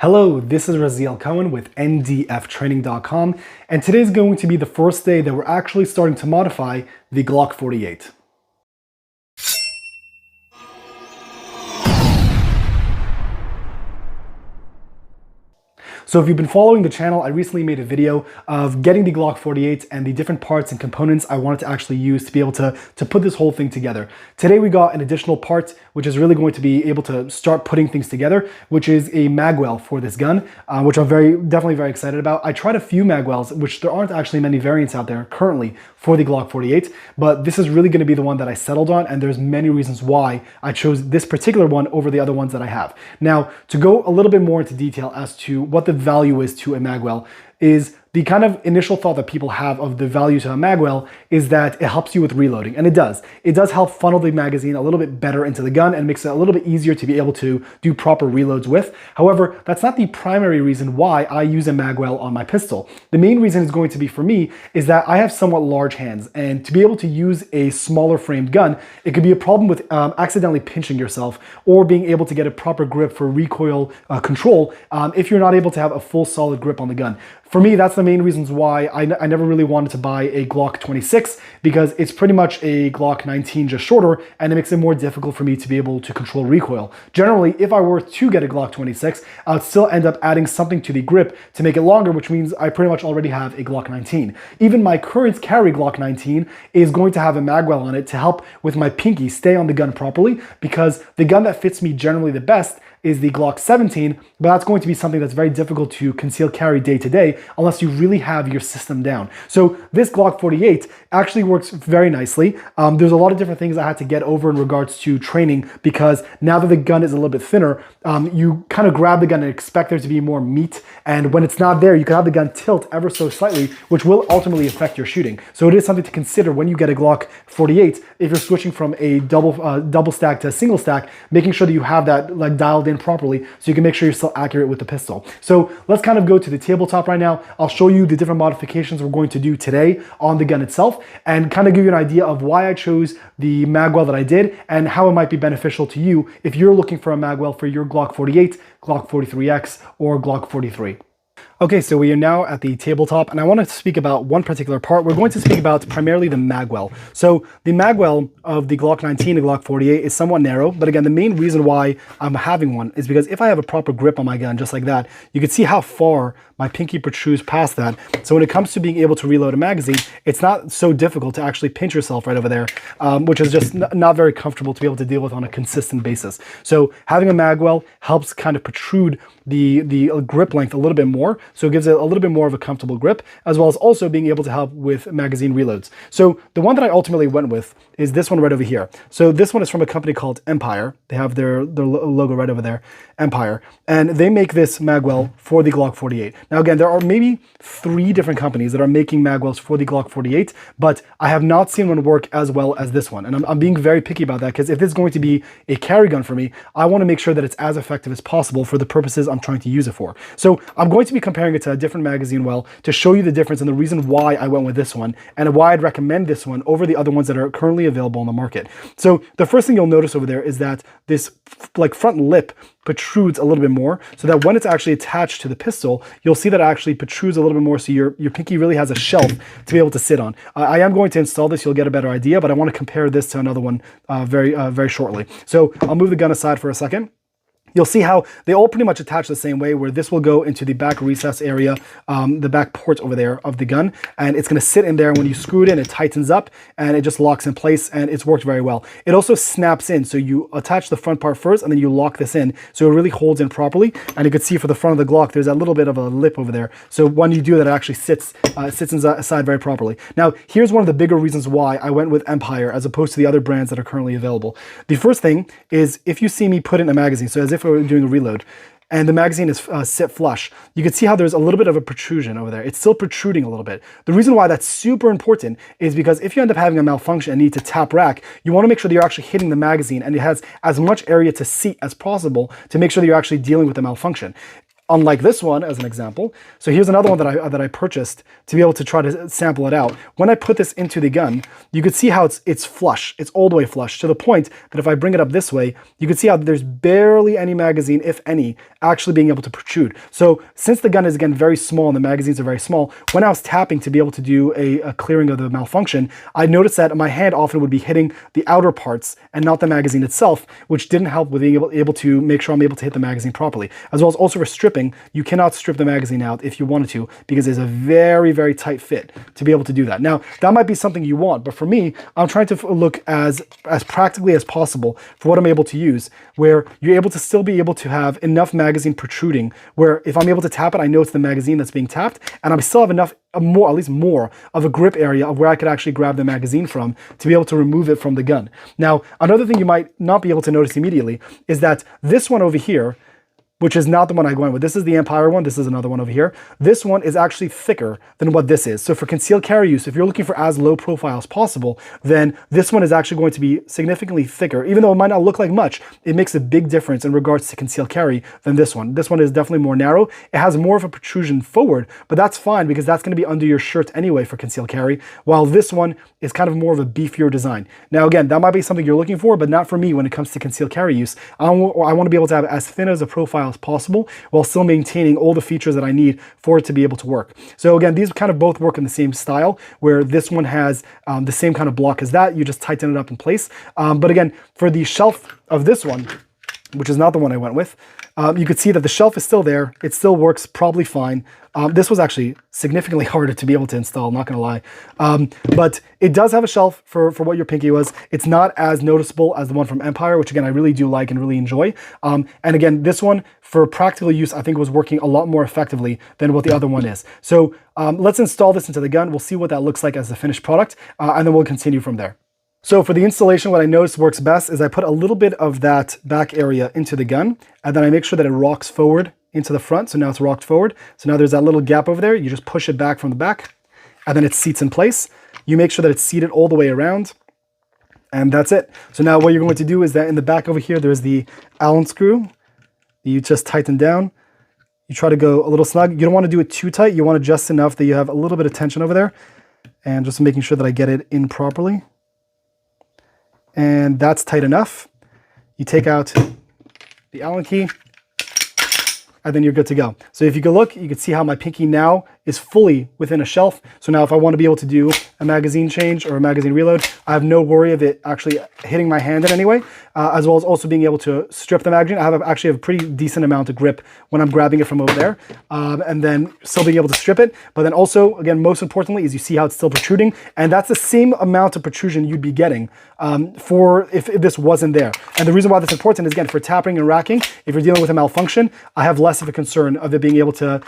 Hello, this is Raziel Cohen with ndftraining.com, and today is going to be the first day that we're actually starting to modify the Glock 48. So if you've been following the channel, I recently made a video of getting the Glock 48 and the different parts and components I wanted to actually use to be able to put this whole thing together. Today we got an additional part, which is really going to be able to start putting things together, which is a Magwell for this gun, which I'm definitely very excited about. I tried a few Magwells, which there aren't actually many variants out there currently for the Glock 48, but this is really going to be the one that I settled on, and there's many reasons why I chose this particular one over the other ones that I have. Now, to go a little bit more into detail as to what the value is to a Magwell is the kind of initial thought that people have of the value to a Magwell is that it helps you with reloading, and it does. It does help funnel the magazine a little bit better into the gun and makes it a little bit easier to be able to do proper reloads with. However, that's not the primary reason why I use a Magwell on my pistol. The main reason is going to be for me is that I have somewhat large hands, and to be able to use a smaller framed gun, it could be a problem with accidentally pinching yourself or being able to get a proper grip for recoil control if you're not able to have a full solid grip on the gun. For me, that's the main reasons why I never really wanted to buy a Glock 26, because it's pretty much a Glock 19 just shorter, and it makes it more difficult for me to be able to control recoil. Generally, if I were to get a Glock 26, I would still end up adding something to the grip to make it longer, which means I pretty much already have a Glock 19. Even my current carry Glock 19 is going to have a Magwell on it to help with my pinky stay on the gun properly, because the gun that fits me generally the best is the Glock 17, but that's going to be something that's very difficult to conceal carry day to day unless you really have your system down. So this Glock 48 actually works very nicely. There's a lot of different things I had to get over in regards to training, because now that the gun is a little bit thinner, you kind of grab the gun and expect there to be more meat, and when it's not there, you can have the gun tilt ever so slightly, which will ultimately affect your shooting. So it is something to consider when you get a Glock 48, if you're switching from a double stack to a single stack, making sure that you have that like dialed in properly so you can make sure you're still accurate with the pistol. So let's kind of go to the tabletop right now. I'll show you the different modifications we're going to do today on the gun itself, and kind of give you an idea of why I chose the Magwell that I did and how it might be beneficial to you if you're looking for a Magwell for your Glock 48, Glock 43X, or Glock 43. Okay, so we are now at the tabletop, and I want to speak about one particular part. We're going to speak about primarily the Magwell. So the Magwell of the Glock 19 and Glock 48 is somewhat narrow, but again, the main reason why I'm having one is because if I have a proper grip on my gun, just like that, you can see how far my pinky protrudes past that. So when it comes to being able to reload a magazine, it's not so difficult to actually pinch yourself right over there, which is just not very comfortable to be able to deal with on a consistent basis. So having a Magwell helps kind of protrude the grip length a little bit more, so it gives it a little bit more of a comfortable grip, as well as also being able to help with magazine reloads. So the one that I ultimately went with is this one right over here. So this one is from a company called Empire. They have their logo right over there, Empire, and they make this Magwell for the Glock 48. Now again, there are maybe 3 different companies that are making Magwells for the Glock 48, but I have not seen one work as well as this one, and I'm being very picky about that, because if this is going to be a carry gun for me, I want to make sure that it's as effective as possible for the purposes I'm trying to use it for. So I'm going to be comparing it to a different magazine well to show you the difference and the reason why I went with this one and why I'd recommend this one over the other ones that are currently available on the market. So the first thing you'll notice over there is that this like front lip protrudes a little bit more, so that when it's actually attached to the pistol, you'll see that it actually protrudes a little bit more, so your pinky really has a shelf to be able to sit on. I am going to install this, you'll get a better idea, but I want to compare this to another one very shortly. So I'll move the gun aside for a second. You'll see how they all pretty much attach the same way, where this will go into the back recess area, the back port over there of the gun, and it's going to sit in there, and when you screw it in, it tightens up and it just locks in place, and it's worked very well. It also snaps in, so you attach the front part first and then you lock this in, so it really holds in properly. And you can see for the front of the Glock, there's a little bit of a lip over there, so when you do that, it actually sits inside very properly. Now, here's one of the bigger reasons why I went with Empire as opposed to the other brands that are currently available. The first thing is, if you see me put in a magazine, so as if we're doing a reload, and the magazine is sit flush, you can see how there's a little bit of a protrusion over there. It's still protruding a little bit. The reason why that's super important is because if you end up having a malfunction and need to tap rack, you want to make sure that you're actually hitting the magazine and it has as much area to seat as possible to make sure that you're actually dealing with the malfunction. unlike this one as an example. So here's another one that I purchased to be able to try to sample it out. When I put this into the gun, you could see how it's flush. It's all the way flush to the point that if I bring it up this way, you can see how there's barely any magazine, if any, actually being able to protrude. So since the gun is again very small and the magazines are very small, when I was tapping to be able to do a clearing of the malfunction, I noticed that my hand often would be hitting the outer parts and not the magazine itself, which didn't help with being able to make sure I'm able to hit the magazine properly. As well as also for stripping, you cannot strip the magazine out if you wanted to, because there's a very, very tight fit to be able to do that. Now, that might be something you want, but for me, I'm trying to look as practically as possible for what I'm able to use, where you're able to still be able to have enough magazine protruding, where if I'm able to tap it, I know it's the magazine that's being tapped, and I still have enough, at least more of a grip area of where I could actually grab the magazine from to be able to remove it from the gun. Now, another thing you might not be able to notice immediately is that this one over here, which is not the one I went with. This is the Empire one. This is another one over here. This one is actually thicker than what this is. So for concealed carry use, if you're looking for as low profile as possible, then this one is actually going to be significantly thicker. Even though it might not look like much, it makes a big difference in regards to concealed carry than this one. This one is definitely more narrow. It has more of a protrusion forward, but that's fine because that's going to be under your shirt anyway for concealed carry, while this one is kind of more of a beefier design. Now, again, that might be something you're looking for, but not for me when it comes to concealed carry use. I want to be able to have as thin as a profile as possible while still maintaining all the features that I need for it to be able to work. So again, these kind of both work in the same style, where this one has the same kind of block as that. You just tighten it up in place. But again, for the shelf of this one, which is not the one I went with, you could see that the shelf is still there. It still works probably fine. This was actually significantly harder to be able to install, not gonna lie. But it does have a shelf for what your pinky was. It's not as noticeable as the one from Empire, which again, I really do like and really enjoy. And again, this one for practical use, I think was working a lot more effectively than what the other one is. So let's install this into the gun. We'll see what that looks like as the finished product, and then we'll continue from there. So for the installation, what I noticed works best is I put a little bit of that back area into the gun, and then I make sure that it rocks forward into the front. So now it's rocked forward. So now there's that little gap over there. You just push it back from the back, and then it seats in place. You make sure that it's seated all the way around, and that's it. So now what you're going to do is that in the back over here, there's the Allen screw. You just tighten down. You try to go a little snug. You don't want to do it too tight. You want it just enough that you have a little bit of tension over there, and just making sure that I get it in properly. And that's tight enough. You take out the Allen key, and then you're good to go. So if you can look, you can see how my pinky now is fully within a shelf. So now if I want to be able to do a magazine change or a magazine reload, I have no worry of it actually hitting my hand in any way, as well as also being able to strip the magazine. I actually have a pretty decent amount of grip when I'm grabbing it from over there, and then still being able to strip it. But then also, again, most importantly, is you see how it's still protruding, and that's the same amount of protrusion you'd be getting for if this wasn't there. And the reason why that's important is, again, for tapping and racking, if you're dealing with a malfunction, I have less of a concern of it being able to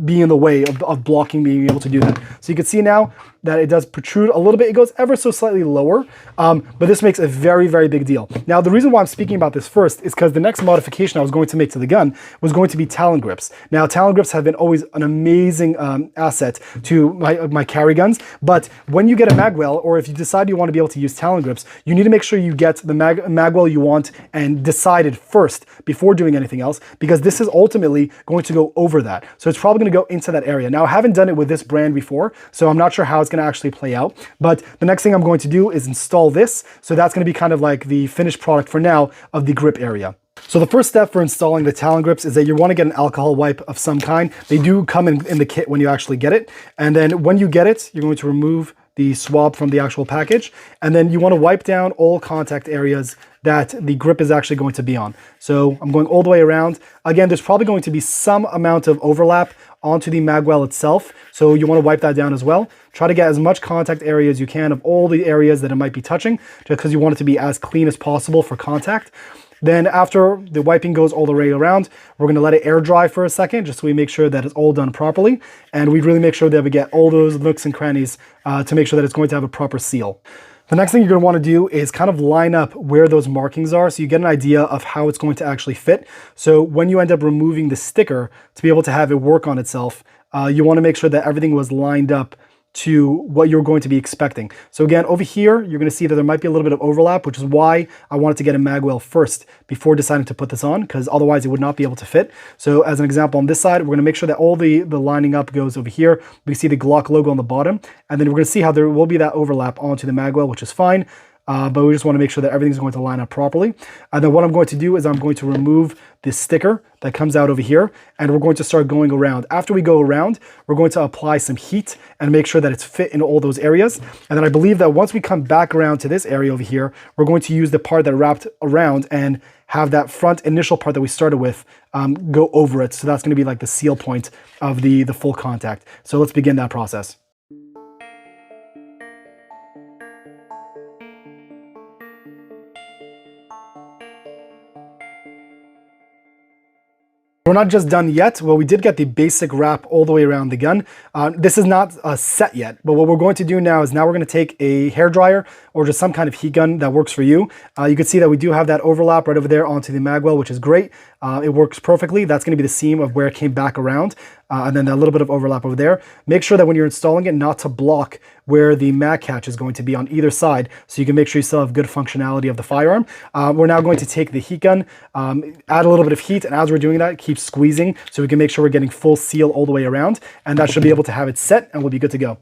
be in the way of blocking being able to do that. So you can see now that it does protrude a little bit. It goes ever so slightly lower, but this makes a very, very big deal. Now, the reason why I'm speaking about this first is because the next modification I was going to make to the gun was going to be Talon grips. Now, Talon grips have been always an amazing asset to my carry guns, but when you get a Magwell, or if you decide you want to be able to use Talon grips, you need to make sure you get the Magwell you want and decide it first before doing anything else, because this is ultimately going to go over that. So it's probably going to go into that area. Now, I haven't done it with this brand before, so I'm not sure how it's going to actually play out, but the next thing I'm going to do is install this. So that's going to be kind of like the finished product for now of the grip area. So the first step for installing the Talon grips is that you want to get an alcohol wipe of some kind. They do come in the kit when you actually get it. And then when you get it, you're going to remove the swab from the actual package. And then you want to wipe down all contact areas that the grip is actually going to be on. So I'm going all the way around. Again, there's probably going to be some amount of overlap onto the Magwell itself. So you want to wipe that down as well. Try to get as much contact area as you can of all the areas that it might be touching, just because you want it to be as clean as possible for contact. Then after the wiping goes all the way around, we're going to let it air dry for a second, just so we make sure that it's all done properly. And we really make sure that we get all those nooks and crannies to make sure that it's going to have a proper seal. The next thing you're going to want to do is kind of line up where those markings are, so you get an idea of how it's going to actually fit. So when you end up removing the sticker to be able to have it work on itself, you want to make sure that everything was lined up to what you're going to be expecting. So again, over here, you're going to see that there might be a little bit of overlap, which is why I wanted to get a Magwell first before deciding to put this on, because otherwise it would not be able to fit. So as an example, on this side, we're going to make sure that all the lining up goes over here. We see the Glock logo on the bottom, and then we're going to see how there will be that overlap onto the Magwell, which is fine. But we just want to make sure that everything's going to line up properly. And then what I'm going to do is I'm going to remove this sticker that comes out over here, and we're going to start going around. After we go around, we're going to apply some heat and make sure that it's fit in all those areas. And then I believe that once we come back around to this area over here, we're going to use the part that wrapped around and have that front initial part that we started with go over it. So that's going to be like the seal point of the full contact. So let's begin that process. We're not just done yet. Well, we did get the basic wrap all the way around the gun. This is not set yet, but what we're going to do now is we're going to take a hairdryer or just some kind of heat gun that works for you. You can see that we do have that overlap right over there onto the Magwell, which is great. It works perfectly. That's going to be the seam of where it came back around. And then a little bit of overlap over there. Make sure that when you're installing it, not to block where the mag catch is going to be on either side, so you can make sure you still have good functionality of the firearm. We're now going to take the heat gun, add a little bit of heat, and as we're doing that, keep squeezing so we can make sure we're getting full seal all the way around, and that should be able to have it set, and we'll be good to go.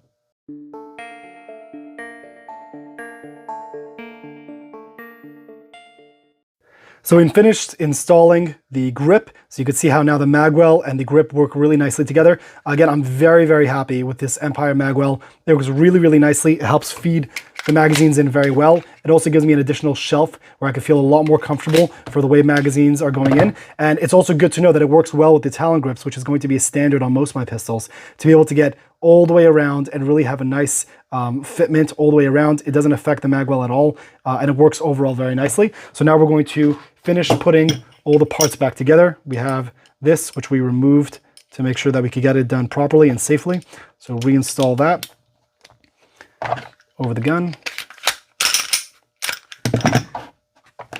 So we finished installing the grip. So you can see how now the Magwell and the grip work really nicely together. Again, I'm very, very happy with this Empire Magwell. It works really, really nicely. It helps feed the magazines in very well. It also gives me an additional shelf where I can feel a lot more comfortable for the way magazines are going in. And it's also good to know that it works well with the Talon grips, which is going to be a standard on most of my pistols, to be able to get all the way around and really have a nice fitment all the way around. It doesn't affect the Magwell at all, and it works overall very nicely. So now we're going to finish putting all the parts back together. We have this, which we removed to make sure that we could get it done properly and safely. So reinstall that over the gun.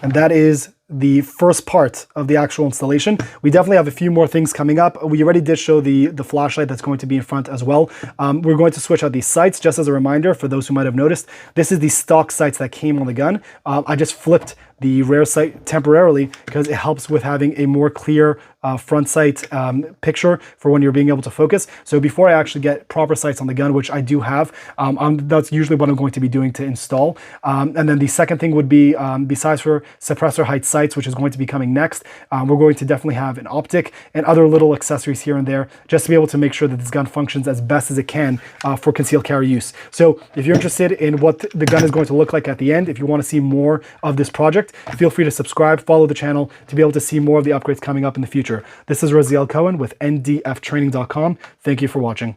And that is the first part of the actual installation. We definitely have a few more things coming up. We already did show the flashlight that's going to be in front as well. We're going to switch out these sights, just as a reminder for those who might have noticed. This is the stock sights that came on the gun. I just flipped the rear sight temporarily because it helps with having a more clear front sight picture for when you're being able to focus. So before I actually get proper sights on the gun, which I do have, that's usually what I'm going to be doing to install. And then the second thing would be, besides for suppressor height sights, which is going to be coming next, we're going to definitely have an optic and other little accessories here and there, just to be able to make sure that this gun functions as best as it can for concealed carry use. So if you're interested in what the gun is going to look like at the end, if you want to see more of this project, feel free to subscribe, follow the channel to be able to see more of the upgrades coming up in the future. This is Raziel Cohen with ndftraining.com. Thank you for watching.